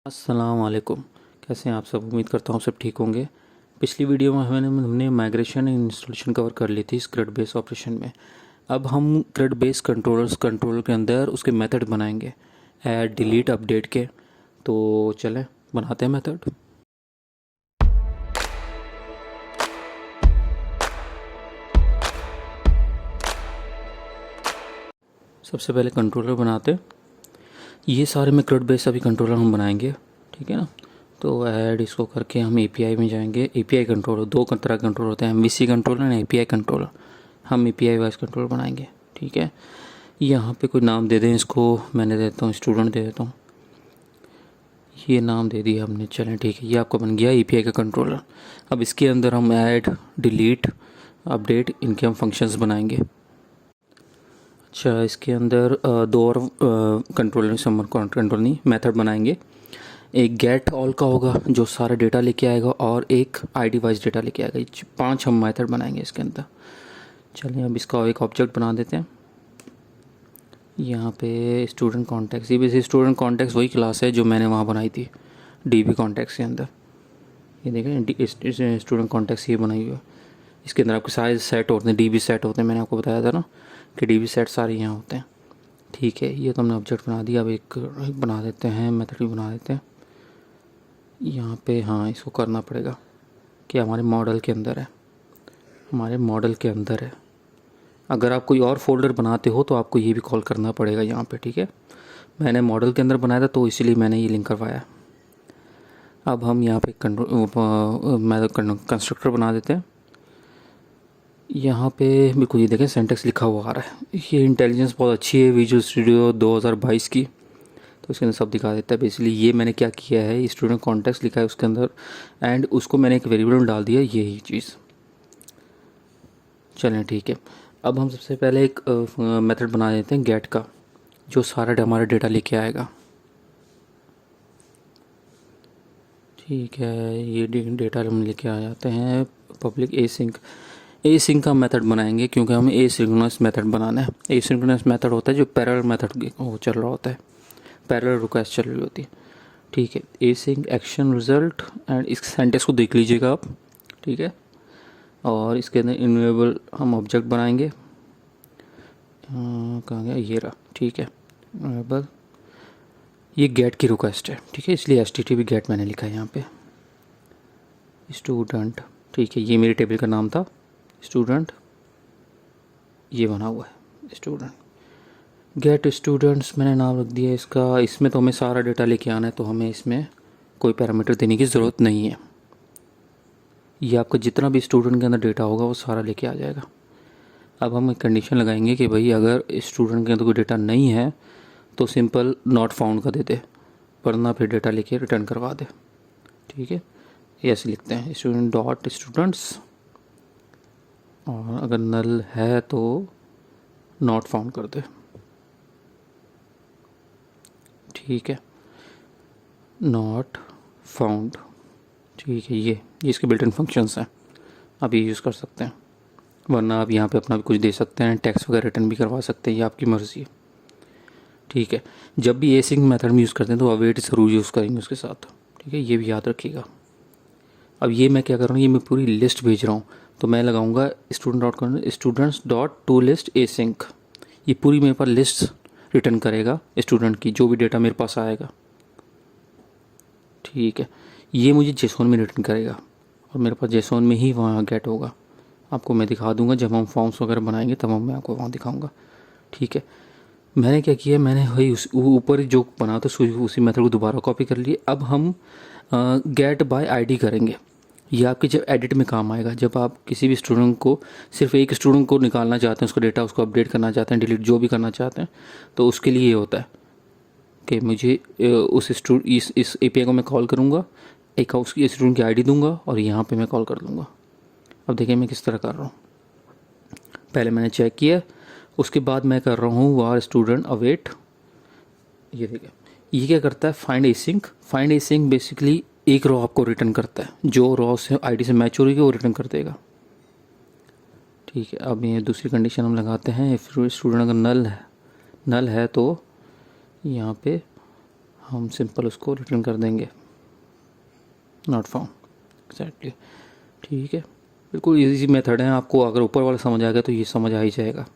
अस्सलाम वालेकुम। कैसे हैं आप सब? उम्मीद करता हूँ सब ठीक होंगे। पिछली वीडियो में हमने माइग्रेशन एंड इंस्टॉलेशन कवर कर ली थी CRUD बेस ऑपरेशन में। अब हम CRUD बेस कंट्रोलर के अंदर उसके मेथड बनाएंगे, ऐड डिलीट अपडेट के। तो चलें बनाते हैं मेथड। सबसे पहले कंट्रोलर बनाते हैं। ये सारे में CRUD बेस अभी कंट्रोलर हम बनाएंगे, ठीक है ना। तो ऐड इसको करके हम API में जाएंगे। API कंट्रोलर दो तरह के कंट्रोलर होते हैं, MVC controller and API controller. हम API वाइज कंट्रोलर बनाएंगे, ठीक है। यहाँ पे कोई नाम दे दें इसको, मैंने देता हूँ स्टूडेंट दे देता हूँ। ये नाम दे दिया हमने, चलें ठीक है। ये आपका बन गया API का कंट्रोलर। अब इसके अंदर हम ऐड डिलीट अपडेट इनके हम फंक्शंस बनाएंगे। अच्छा, इसके अंदर दो और कंट्रोल नहीं मेथड बनाएंगे। एक गेट ऑल का होगा जो सारा डेटा लेके आएगा, और एक ID वाइज डेटा लेके आएगा। ये 5 हम मेथड बनाएंगे इसके अंदर। चलिए अब इसका एक ऑब्जेक्ट बना देते हैं। यहाँ पे स्टूडेंट कॉन्टेक्स्ट, ये भी स्टूडेंट कॉन्टेक्स्ट वही क्लास है जो मैंने वहाँ बनाई थी DB कॉन्टेक्स्ट के अंदर। ये देखें स्टूडेंट कॉन्टेक्स्ट ये बनाई हुई है। इसके अंदर आपके सारे सेट होते हैं, DB सेट होते हैं। मैंने आपको बताया था ना कि DB सेट सारे यहाँ होते हैं, ठीक है। ये तो हमने ऑब्जेक्ट बना दिया। अब एक बना देते हैं, मेथड भी बना देते हैं यहाँ पे। हाँ, इसको करना पड़ेगा कि हमारे मॉडल के अंदर है, हमारे मॉडल के अंदर है। अगर आप कोई और फोल्डर बनाते हो तो आपको ये भी कॉल करना पड़ेगा यहाँ पे, ठीक है। मैंने मॉडल के अंदर बनाया था तो इसलिए मैंने ये लिंक करवाया। अब हम यहाँ पे कंस्ट्रक्टर बना देते हैं। यहाँ पे बिल्कुल ये देखें सिंटैक्स लिखा हुआ आ रहा है। ये इंटेलिजेंस बहुत अच्छी है विजुअल स्टूडियो 2022 की, तो इसके अंदर सब दिखा देता है। बेसिकली ये मैंने क्या किया है, स्टूडेंट कॉन्टेक्स्ट लिखा है उसके अंदर, एंड उसको मैंने एक वेरिएबल में डाल दिया, यही चीज़। चलें ठीक है। अब हम सबसे पहले एक मेथड बना देते हैं गेट का, जो सारा हमारा डेटा लेके आएगा, ठीक है। ये डेटा हम लेके आ जाते हैं। पब्लिक एसिंक का मेथड बनाएंगे, क्योंकि हमें एसिंक्रोनस मेथड बनाना है। एसिंक्रोनस मेथड होता है जो पैरेलल मेथड वो चल रहा होता है, पैरेलल रिक्वेस्ट चल रही होती है, ठीक है। एसिंक एक्शन रिजल्ट, एंड इस सेंटेंस को देख लीजिएगा आप, ठीक है। और इसके अंदर इनेबल हम ऑब्जेक्ट बनाएंगे। कहाँ गया, ये रहा, ठीक है। इनेबल ये गेट की रिक्वेस्ट है, ठीक है, इसलिए HTTP गेट मैंने लिखा है यहाँ पे। स्टूडेंट, ठीक है, ये मेरे टेबल का नाम था स्टूडेंट, ये बना हुआ है स्टूडेंट। गेट स्टूडेंट्स मैंने नाम रख दिया इसका। इसमें तो हमें सारा डेटा लेके आना है, तो हमें इसमें कोई पैरामीटर देने की ज़रूरत नहीं है। ये आपका जितना भी स्टूडेंट के अंदर डेटा होगा वो सारा लेके आ जाएगा। अब हम एक कंडीशन लगाएंगे कि भाई अगर स्टूडेंट के अंदर कोई डेटा नहीं है तो सिंपल नॉट फाउंड का दे दे, वरना फिर डेटा लेके रिटर्न करवा दे, ठीक है। ये ऐसे लिखते हैं, स्टूडेंट डॉट स्टूडेंट्स, और अगर नल है तो नॉट फाउंड कर दे, ठीक है, नॉट फाउंड, ठीक है। ये इसके बिल्ट इन फंक्शंस हैं, आप ये यूज़ कर सकते हैं। वरना आप यहाँ पे अपना भी कुछ दे सकते हैं, टेक्स्ट वगैरह रिटर्न भी करवा सकते हैं, ये आपकी मर्ज़ी है, ठीक है। जब भी एसिंक मेथड में यूज़ करते हैं तो अवेट ज़रूर यूज़ करेंगे उसके साथ, ठीक है, ये भी याद रखिएगा। अब ये मैं क्या कर रहा हूँ, ये मैं पूरी लिस्ट भेज रहा हूँ, तो मैं लगाऊंगा students dot to list async. ये पूरी मेरे पास लिस्ट रिटर्न करेगा स्टूडेंट की, जो भी डेटा मेरे पास आएगा, ठीक है। ये मुझे जेसॉन में रिटर्न करेगा, और मेरे पास जेसॉन में ही वहाँ गेट होगा। आपको मैं दिखा दूंगा जब हम फॉर्म्स वगैरह बनाएंगे, तब मैं आपको वहाँ दिखाऊंगा, ठीक है। मैंने क्या किया, मैंने वही ऊपर जो बना था उसी मेथड को दोबारा कॉपी कर लिए। अब हम गेट बाय ID करेंगे। ये आपके जब एडिट में काम आएगा, जब आप किसी भी स्टूडेंट को, सिर्फ एक स्टूडेंट को निकालना चाहते हैं, उसका डेटा उसको अपडेट करना चाहते हैं, डिलीट जो भी करना चाहते हैं, तो उसके लिए ये होता है कि मुझे इस API को मैं कॉल करूँगा, एक उसकी स्टूडेंट की ID दूंगा, और यहाँ पे मैं कॉल कर दूँगा। अब देखिए मैं किस तरह कर रहा हूँ। पहले मैंने चेक किया, उसके बाद मैं कर रहा हूँ वार स्टूडेंट अवेट। ये देखिए ये क्या करता है, फाइंड एसिंक बेसिकली एक रो आपको रिटर्न करता है, जो रो से ID से मैच हो रही है वो रिटर्न कर देगा, ठीक है। अब ये दूसरी कंडीशन हम लगाते हैं, स्टूडेंट अगर नल है तो यहाँ पे हम सिंपल उसको रिटर्न कर देंगे नॉट फाउंड। एग्जैक्टली, ठीक है, बिल्कुल इजी मेथड है। आपको अगर ऊपर वाला समझ आ गया तो ये समझ आ ही जाएगा,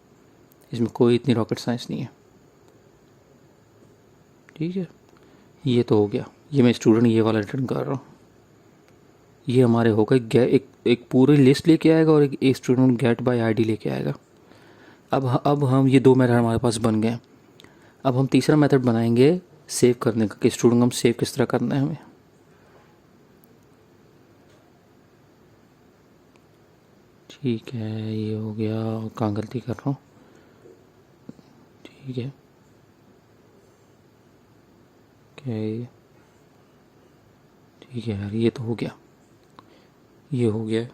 इसमें कोई इतनी रॉकेट साइंस नहीं है। ठीक है, ये तो हो गया। ये मैं स्टूडेंट ये वाला रिटर्न कर रहा हूँ। ये हमारे हो गए एक पूरी लिस्ट लेके आएगा और एक स्टूडेंट गेट बाय आईडी लेके आएगा। अब हम ये दो मेथड हमारे पास बन गए। अब हम तीसरा मेथड बनाएंगे सेव करने का, कि स्टूडेंट हम सेव किस तरह करना है हमें। ठीक है, ये हो गया। कहाँ गलती कर रहा हूँ, ठीक है, ओके, ठीक है यार, ये तो हो गया, ये हो गया।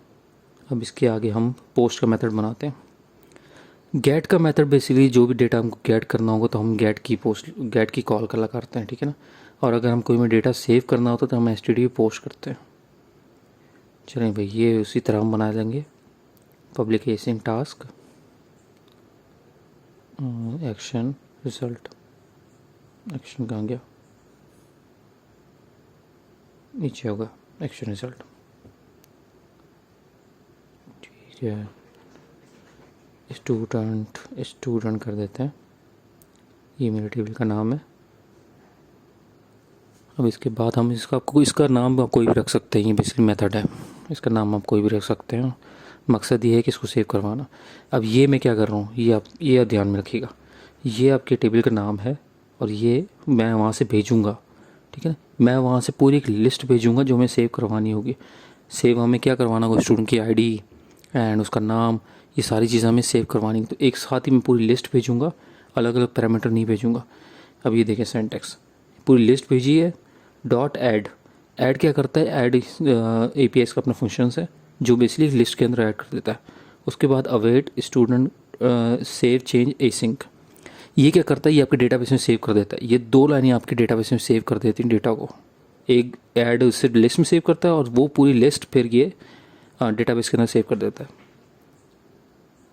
अब इसके आगे हम पोस्ट का मेथड बनाते हैं। गेट का मेथड बेसिकली जो भी डेटा हमको गेट करना होगा तो हम गेट की कॉल कर करते हैं, ठीक है ना। और अगर हम कोई में डेटा सेव करना होता तो हम एसटीडी पोस्ट करते हैं। चलें भाई, ये उसी तरह हम बना लेंगे। पब्लिक एसिंग टास्क एक्शन रिजल्ट, एक्शन कहाँ गया, नीचे होगा एक्शन रिजल्ट, ठीक है। स्टूडेंट कर देते हैं, ये मेरे टेबल का नाम है। अब इसके बाद हम इसका नाम आप कोई भी रख सकते हैं, ये बेसिकली मेथड है, इसका नाम आप कोई भी रख सकते हैं। मकसद ये है कि इसको सेव करवाना। अब ये मैं क्या कर रहा हूँ, ये आप ध्यान में रखिएगा, ये आपके टेबल का नाम है और ये मैं वहाँ से भेजूँगा, ठीक है ना। मैं वहाँ से पूरी एक लिस्ट भेजूँगा जो हमें सेव करवानी होगी। सेव हमें क्या करवाना होगा, स्टूडेंट की आईडी एंड उसका नाम, ये सारी चीज़ें हमें सेव करवानी है। तो एक साथ ही मैं पूरी लिस्ट भेजूँगा, अलग अलग पैरामीटर नहीं भेजूँगा। अब ये देखें सिंटैक्स, पूरी लिस्ट भेजी है। डॉट ऐड क्या करता है, ऐड API का अपना फंक्शन है जो बेसिकली लिस्ट के अंदर ऐड कर देता है। उसके बाद await student save change async, ये क्या करता है, ये आपके डेटाबेस में सेव कर देता है। ये दो लाइनें आपके डेटाबेस में सेव कर देती हैं डेटा को। एक ऐड उससे लिस्ट में सेव करता है और वो पूरी लिस्ट फिर ये डेटाबेस के अंदर सेव कर देता है।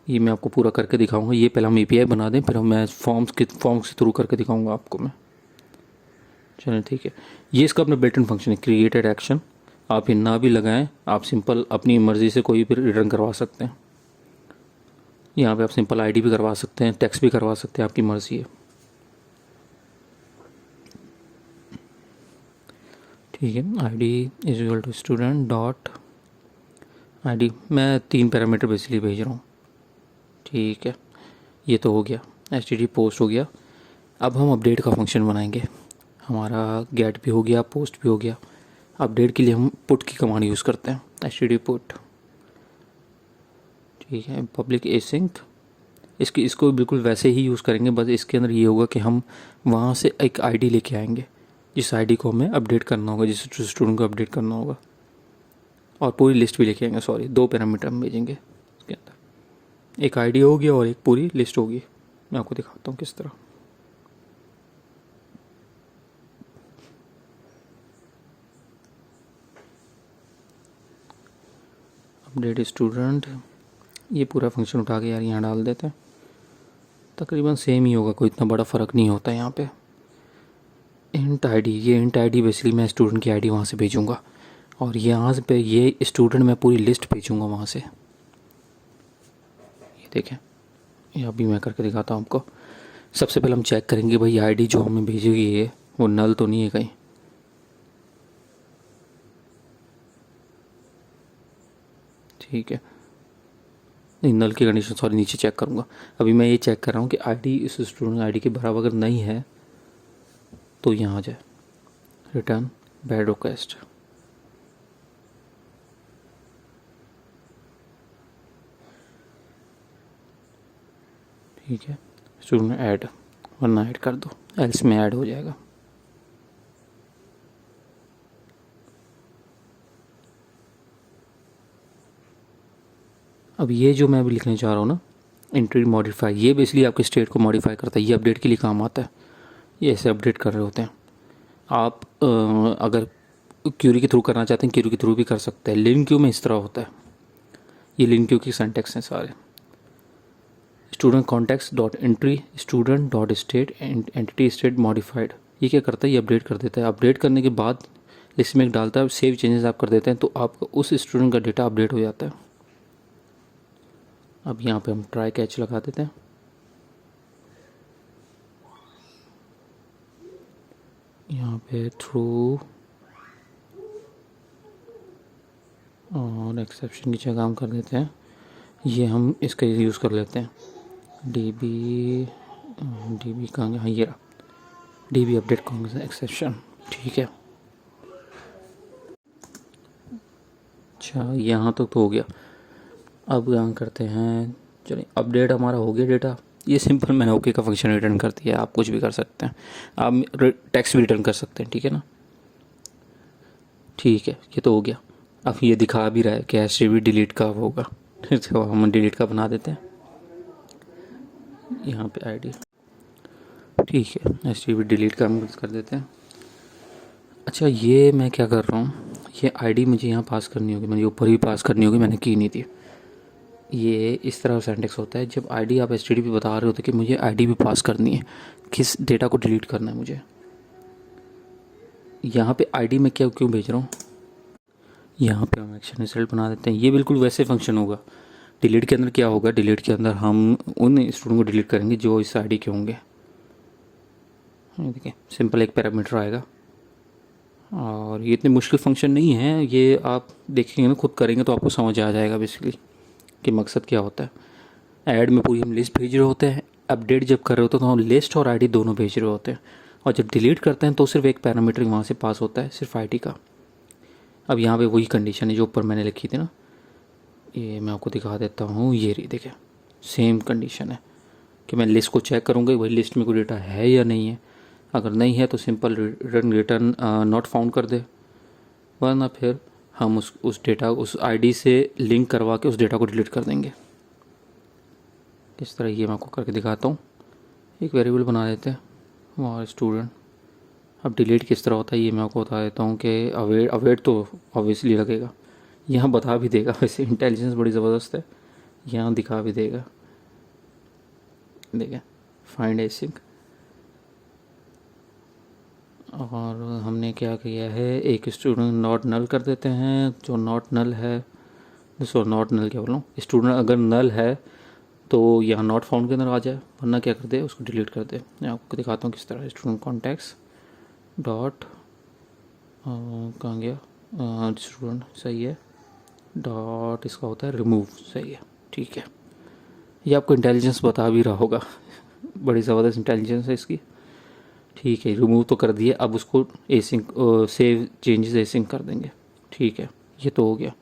ये मैं आपको पूरा करके दिखाऊंगा। ये पहले हम API बना दें, फिर मैं फॉर्म्स के थ्रू करके दिखाऊंगा आपको मैं। चलें ठीक है, ये इसका अपना बिल्ट इन फंक्शन है, क्रिएटेड एक्शन। आप ये ना भी लगाएं, आप सिंपल अपनी मर्ज़ी से कोई भी रिटर्न करवा सकते हैं। यहाँ पे आप सिंपल आईडी भी करवा सकते हैं, टेक्स्ट भी करवा सकते हैं, आपकी मर्ज़ी है। ठीक है, ID is equal to student dot ID. मैं 3 पैरामीटर बेसिकली भेज रहा हूँ। ठीक है, ये तो हो गया, एचटीटी पोस्ट हो गया। अब हम अपडेट का फंक्शन बनाएंगे। हमारा गेट भी हो गया, पोस्ट भी हो गया। अपडेट के लिए हम पुट की कमांड यूज़ करते हैं, एचटीटी पुट। ठीक है, पब्लिक एसिंक, इसको बिल्कुल वैसे ही यूज़ करेंगे, बस इसके अंदर ये होगा कि हम वहाँ से एक आईडी लेके आएंगे जिस आईडी को हमें अपडेट करना होगा, जिस स्टूडेंट को अपडेट करना होगा। और पूरी लिस्ट भी लेके आएंगे, सॉरी 2 पैरामीटर हम भेजेंगे इसके अंदर, एक आईडी होगी और एक पूरी लिस्ट होगी। मैं आपको दिखाता हूँ किस तरह। अपडेट स्टूडेंट, ये पूरा फंक्शन उठा के यार यहाँ डाल देते हैं। तकरीबन सेम ही होगा, कोई इतना बड़ा फ़र्क नहीं होता यहाँ पे। इंट आईडी, ये इंट आईडी बेसिकली मैं स्टूडेंट की आईडी वहाँ से भेजूँगा और यहाँ पे ये स्टूडेंट मैं पूरी लिस्ट भेजूँगा वहाँ से। ये देखें, ये अभी मैं करके दिखाता हूँ आपको। सबसे पहले हम चेक करेंगे भाई आईडी जो हमें भेजी हुई है वो नल तो नहीं है कहीं। ठीक है, नहीं नल की कंडीशन, सॉरी नीचे चेक करूँगा। अभी मैं ये चेक कर रहा हूँ कि आईडी इस स्टूडेंट आईडी के बराबर अगर नहीं है तो यहाँ आ जाए रिटर्न बैड रिक्वेस्ट। ठीक है, स्टूडेंट ऐड, वरना ऐड कर दो, एल्स में ऐड हो जाएगा। अब ये जो मैं अभी लिखने चाह रहा हूँ ना, एंट्री मॉडिफाई, ये बेसिकली आपके स्टेट को मॉडिफाई करता है। ये अपडेट के लिए काम आता है, ये ऐसे अपडेट कर रहे होते हैं। आप अगर क्यूरी के थ्रू करना चाहते हैं क्यूरी के थ्रू भी कर सकते हैं। लिन क्यू में इस तरह होता है, ये लिन क्यू की सिंटैक्स हैं सारे। Student context dot entry student dot state entity state modified, ये क्या करता है, ये अपडेट कर देता है। अपडेट करने के बाद लिस्ट में डालता है, सेव चेंजेस आप कर देते हैं तो आपका उस स्टूडेंट का डेटा अपडेट हो जाता है। अब यहाँ पे हम ट्राई कैच लगा देते हैं। यहाँ पे थ्रू और एक्सेप्शन की जगह हम कर देते हैं, ये हम इसका यूज़ कर लेते हैं, डी बी कहाँ गया, हाँ ये रहा, D B update concurrency exception. ठीक है, अच्छा यहाँ तक तो हो गया। अब यहाँ करते हैं, चलिए अपडेट हमारा हो गया डेटा। ये सिंपल मैंने ओके का फंक्शन रिटर्न कर दिया। आप कुछ भी कर सकते हैं, आप टेक्स्ट भी रिटर्न कर सकते हैं, ठीक है ना। ठीक है, ये तो हो गया। अब ये दिखा भी रहा है कि एच भी डिलीट का होगा, तो हम डिलीट का बना देते हैं यहाँ पे आईडी। ठीक है, एच भी डिलीट का हम कर देते हैं। अच्छा, ये मैं क्या कर रहा हूँ, ये आईडी मुझे यहाँ पास करनी होगी, मुझे ऊपर ही पास करनी होगी, मैंने की नहीं थी। ये इस तरह सिंटैक्स होता है, जब आईडी आप एचटीटीपी बता रहे होते कि मुझे आईडी भी पास करनी है, किस डेटा को डिलीट करना है मुझे। यहाँ पे आईडी में क्या क्यों भेज रहा हूँ, यहाँ पे हम एक्शन रिजल्ट बना देते हैं। ये बिल्कुल वैसे फंक्शन होगा। डिलीट के अंदर क्या होगा, डिलीट के अंदर हम उन स्टूडेंट को डिलीट करेंगे जो इस आईडी के होंगे। देखिए सिंपल एक पैरामीटर आएगा, और ये इतनी मुश्किल फंक्शन नहीं है, ये आप देखेंगे ना, खुद करेंगे तो आपको समझ आ जाएगा बेसिकली कि मकसद क्या होता है। ऐड में पूरी हम लिस्ट भेज रहे होते हैं, अपडेट जब कर रहे होते हैं तो हम लिस्ट और आईडी दोनों भेज रहे होते हैं, और जब डिलीट करते हैं तो सिर्फ एक पैरामीटर वहाँ से पास होता है, सिर्फ आईडी का। अब यहाँ पे वही कंडीशन है जो ऊपर मैंने लिखी थी ना, ये मैं आपको दिखा देता हूँ। ये रही, देखिए सेम कंडीशन है कि मैं लिस्ट को चेक करूँगा वही लिस्ट में कोई डेटा है या नहीं है। अगर नहीं है तो सिंपल रिटर्न नॉट फाउंड कर दे, वरना फिर हम उस डेटा उस आईडी से लिंक करवा के उस डेटा को डिलीट कर देंगे। इस तरह ये मैं आपको करके दिखाता हूँ। एक वेरिएबल बना देते हैं और स्टूडेंट। अब डिलीट किस तरह होता है ये मैं आपको बता देता हूँ कि अवेट तो ऑब्वियसली लगेगा, यहाँ बता भी देगा, वैसे इंटेलिजेंस बड़ी ज़बरदस्त है, यहाँ दिखा भी देगा। देखिए फाइंड एसिंक, और हमने क्या किया है, एक स्टूडेंट नॉट नल कर देते हैं, जो नॉट नल है, नॉट नल क्या बोलूँ, स्टूडेंट अगर नल है तो यहाँ नॉट फाउंड के अंदर आ जाए, वरना क्या कर दे, उसको डिलीट कर दे। मैं आपको दिखाता हूँ किस तरह। स्टूडेंट कॉन्टैक्ट्स डॉट कहाँ गया, स्टूडेंट सही है, डॉट इसका होता है रिमूव, सही है। ठीक है, ये आपको इंटेलिजेंस बता भी रहा होगा, बड़ी ज़बरदस्त इंटेलिजेंस है इसकी। ठीक है, रिमूव तो कर दिए, अब उसको एसिंक सेव चेंजेस एसिंक कर देंगे। ठीक है, ये तो हो गया।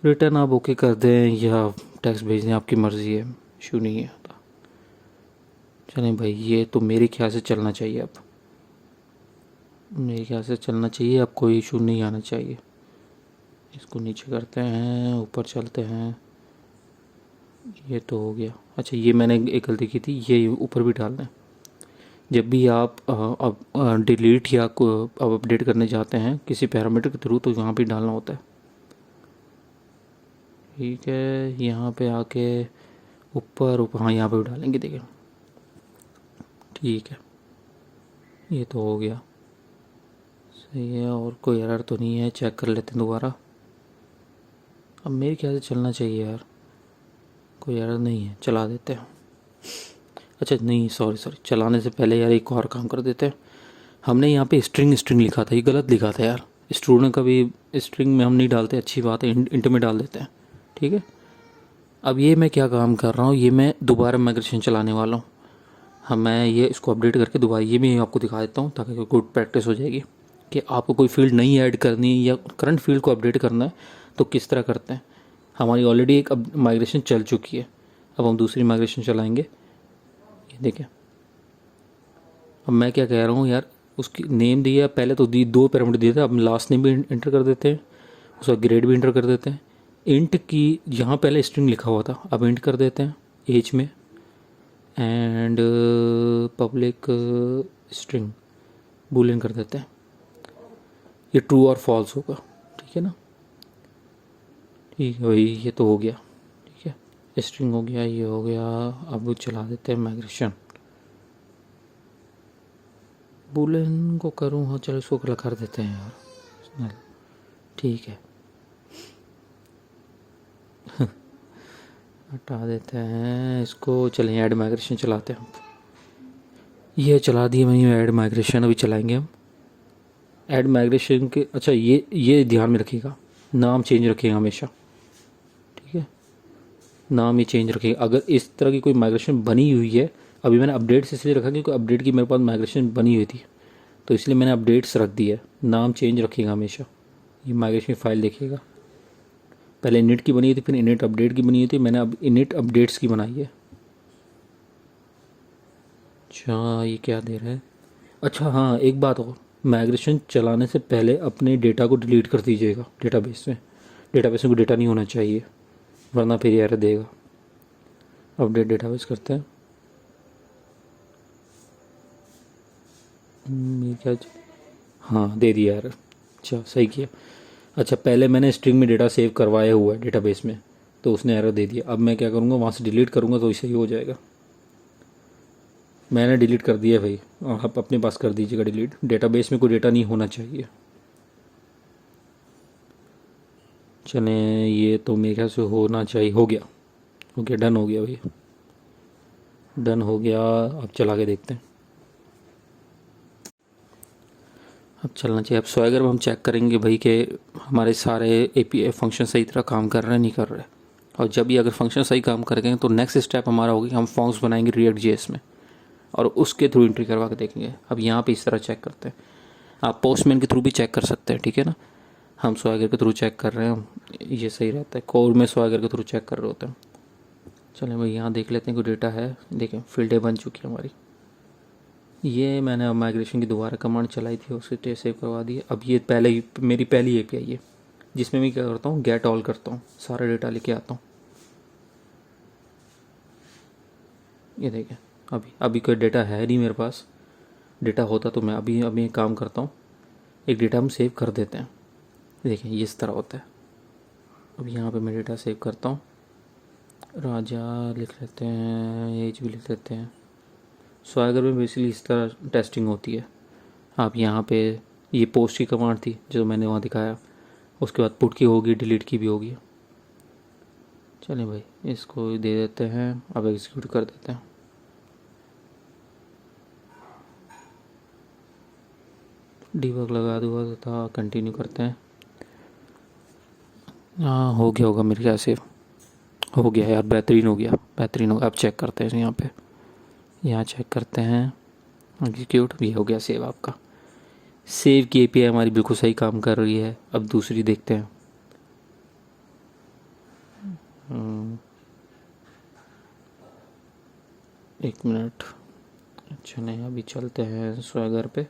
रिटर्न आप ओके कर दें या टेक्स्ट भेज दें, आपकी मर्ज़ी है, इशू नहीं है। चलें भाई, ये तो मेरे ख्याल से चलना चाहिए, अब मेरे ख्याल से चलना चाहिए, अब कोई इशू नहीं आना चाहिए। इसको नीचे करते हैं, ऊपर चलते हैं, ये तो हो गया। अच्छा, ये मैंने एक गलती की थी, ये ऊपर भी डालना है। जब भी आप अब डिलीट या अब अपडेट करने जाते हैं किसी पैरामीटर के थ्रू, तो यहाँ पे डालना होता है। ठीक है, यहाँ पे आके ऊपर हाँ यहाँ पे भी डालेंगे, देखिए। ठीक है, ये तो हो गया, सही है। और कोई एरर तो नहीं है, चेक कर लेते हैं दोबारा। अब मेरे ख्याल से चलना चाहिए यार, कोई एरर नहीं है, चला देते हैं। अच्छा नहीं, सॉरी, चलाने से पहले यार एक और काम कर देते हैं। हमने यहाँ पे स्ट्रिंग लिखा था, ये गलत लिखा था यार। स्टूडेंट का भी स्ट्रिंग में हम नहीं डालते, अच्छी बात है, इंट में डाल देते हैं। ठीक है, अब ये मैं क्या काम कर रहा हूँ, ये मैं दोबारा माइग्रेशन चलाने वाला हूँ। हाँ, मैं ये इसको अपडेट करके दोबारा ये भी आपको दिखा देता हूँ, ताकि गुड प्रैक्टिस हो जाएगी कि आपको कोई फील्ड नहीं ऐड करनी है या करंट फील्ड को अपडेट करना है तो किस तरह करते हैं। हमारी ऑलरेडी एक अब माइग्रेशन चल चुकी है, अब हम दूसरी माइग्रेशन चलाएंगे। ये देखें, अब मैं क्या कह रहा हूँ यार, उसकी नेम दिया पहले तो दो पैरामीटर दिए थे, अब लास्ट नेम भी इंटर कर देते हैं, उसका ग्रेड भी इंटर कर देते हैं। इंट की यहाँ पहले स्ट्रिंग लिखा हुआ था, अब इंट कर देते हैं एज में, एंड पब्लिक स्ट्रिंग बूलियन कर देते हैं। ये ट्रू और फॉल्स होगा, ठीक है ना। ठीक है भाई, ये तो हो गया। ठीक है, स्ट्रिंग हो गया, ये हो गया। अब चला देते हैं माइग्रेशन। बुलेन को करूँ, हाँ चलो इसको कलर कर देते हैं यार, ठीक है। हटा देते हैं इसको, चलें ऐड माइग्रेशन चलाते हैं। ये चला दिए वहीं ऐड माइग्रेशन, अभी चलाएंगे हम ऐड माइग्रेशन के। अच्छा ये ध्यान में रखिएगा, नाम चेंज रखिएगा हमेशा, ठीक है, नाम ही चेंज रखिएगा। अगर इस तरह की कोई माइग्रेशन बनी हुई है, अभी मैंने अपडेट्स इसलिए रखा क्योंकि अपडेट की मेरे पास माइग्रेशन बनी हुई थी, तो इसलिए मैंने अपडेट्स रख दिया। नाम चेंज रखिएगा हमेशा। ये माइग्रेशन फाइल देखिएगा, पहले इनिट की बनी हुई थी, फिर इनिट अपडेट की बनी हुई थी, मैंने अब इनिट अपडेट्स की बनाई है। अच्छा ये क्या दे रहा है? अच्छा हाँ एक बात और, माइग्रेशन चलाने से पहले अपने डेटा को डिलीट कर दीजिएगा डेटाबेस में। डेटाबेस में कोई डेटा नहीं होना चाहिए, वरना फिर एरर देगा। अपडेट डेटाबेस करते हैं। ये क्या, हाँ दे दिया यार, अच्छा सही किया। अच्छा पहले मैंने स्ट्रिंग में डेटा सेव करवाया हुआ है डेटाबेस में, तो उसने एरर दे दिया। अब मैं क्या करूँगा, वहाँ से डिलीट करूँगा तो सही हो जाएगा। मैंने डिलीट कर दिया भाई, आप अपने पास कर दीजिएगा डिलीट। डेटाबेस में कोई डेटा नहीं होना चाहिए। चलें ये तो मेरे ख्याल से होना चाहिए, हो गया, हो गया, डन हो गया भाई, डन हो गया। अब चला के देखते हैं, अब चलना चाहिए। अब स्वैगर में हम चेक करेंगे भाई कि हमारे सारे एपीआई फंक्शन सही तरह काम कर रहे हैं नहीं कर रहे। और जब ये अगर फंक्शन सही काम करेंगे तो नेक्स्ट स्टेप हमारा होगा कि हम फॉर्म्स बनाएंगे रिएक्ट जेएस में, और उसके थ्रू एंट्री करवा के देखेंगे। अब यहाँ पे इस तरह चेक करते हैं, आप पोस्टमैन के थ्रू भी चेक कर सकते हैं, ठीक है ना। हम स्वैगर के थ्रू चेक कर रहे हैं, ये सही रहता है। कोर में स्वैगर के थ्रू चेक कर रहे होते हैं। चलें भाई यहाँ देख लेते हैं कोई डेटा है, देखें फील्डें बन चुकी है हमारी। ये मैंने अब माइग्रेशन की दोबारा कमांड चलाई थी, उसे सेव करवा दी। अब ये पहले ही मेरी पहली एपीआई है, जिसमें मैं क्या करता हूँ, गेट ऑल करता हूँ, सारा डेटा लेके आता हूँ। ये देखें अभी कोई डेटा है नहीं मेरे पास, डेटा होता तो मैं अभी एक काम करता हूँ, एक डेटा हम सेव कर देते हैं। देखें ये इस तरह होता है। अब यहाँ पे मैं डेटा सेव करता हूँ, राजा लिख लेते हैं, एज भी लिख लेते हैं। स्वैगर में बेसिकली इस तरह टेस्टिंग होती है। आप यहाँ पे ये पोस्ट की कमांड थी जो मैंने वहाँ दिखाया, उसके बाद पुट की होगी, डिलीट की भी होगी। चलें भाई इसको दे देते हैं, अब एग्जीक्यूट कर देते हैं। डीबग लगा दूँगा था, कंटिन्यू करते हैं। हाँ हो गया होगा मेरे ख्याल से, हो गया यार, बेहतरीन हो गया, बेहतरीन हो गया। अब चेक करते हैं यहाँ पे, यहाँ चेक करते हैं, एग्जीक्यूट, ये हो गया सेव। आपका सेव की एपीआई हमारी बिल्कुल सही काम कर रही है। अब दूसरी देखते हैं। एक मिनट, अच्छा नहीं, अभी चलते हैं स्वैगर पे।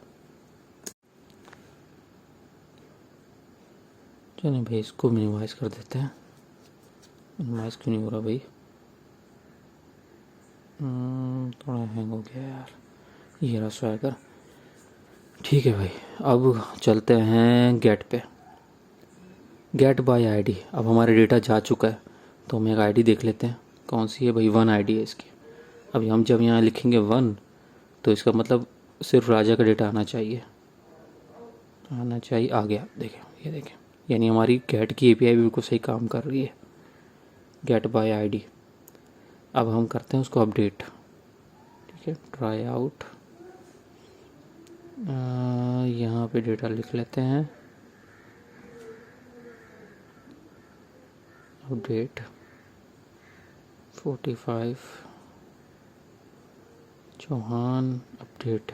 चलिए भाई इसको मिनिमाइज कर देते हैं। मिनिमाइज क्यों नहीं हो रहा भाई, थोड़ा हैंग हो गया यार। ये रहा स्वैगर, ठीक है भाई। अब चलते हैं गेट पे, गेट बाय आईडी। अब हमारा डेटा जा चुका है, तो हम एक आईडी देख लेते हैं कौन सी है भाई। 1 आईडी है इसकी। अभी हम जब यहाँ लिखेंगे 1, तो इसका मतलब सिर्फ राजा का डेटा आना चाहिए, आना चाहिए। आ गया, देखें, ये देखें, यानी हमारी गेट की एपीआई भी बिल्कुल सही काम कर रही है, गेट बाय आईडी। अब हम करते हैं उसको अपडेट, ठीक है, ट्राई आउट। यहाँ पे डेटा लिख लेते हैं, अपडेट 45 चौहान अपडेट,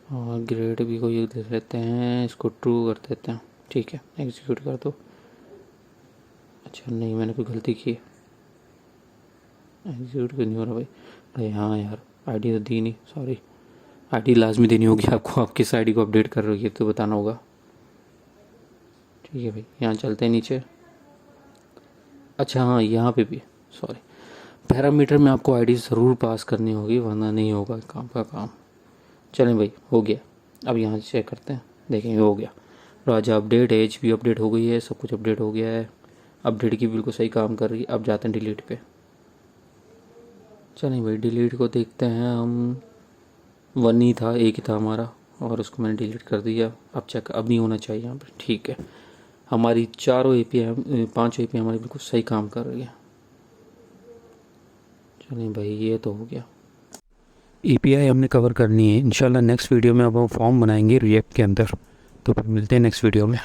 और ग्रेड भी कोई लिख लेते हैं, इसको ट्रू कर देते हैं, ठीक है, एग्जीक्यूट कर दो। अच्छा नहीं, मैंने कोई गलती की, एग्जीक्यूट क्यों नहीं हो रहा भाई। अरे हाँ यार, आईडी तो दी नहीं, सॉरी। आईडी लाजमी देनी होगी आपको, आप किस आईडी को अपडेट कर रहे हो ये तो बताना होगा, ठीक है भाई। यहाँ चलते हैं नीचे। अच्छा हाँ यहाँ पे भी, सॉरी, पैरामीटर में आपको आईडी ज़रूर पास करनी होगी, वरना नहीं होगा काम का काम। चलें भाई हो गया। अब यहाँ से चेक करते हैं, देखें हो गया, राजा अपडेट, एज भी अपडेट हो गई है, सब कुछ अपडेट हो गया है। अपडेट की बिल्कुल सही काम कर रही है। अब जाते हैं डिलीट पे। चलें भाई डिलीट को देखते हैं हम। 1 ही था, एक ही था हमारा, और उसको मैंने डिलीट कर दिया। अब चेक अब नहीं होना चाहिए यहाँ पर। ठीक है, हमारी चारों API 5 API हमारी बिल्कुल सही काम कर रही है। चलिए भाई, ये तो हो गया। API हमने कवर करनी है। इंशाल्लाह नेक्स्ट वीडियो में अब हम फॉर्म बनाएंगे रिएक्ट के अंदर। तो फिर मिलते हैं नेक्स्ट वीडियो में।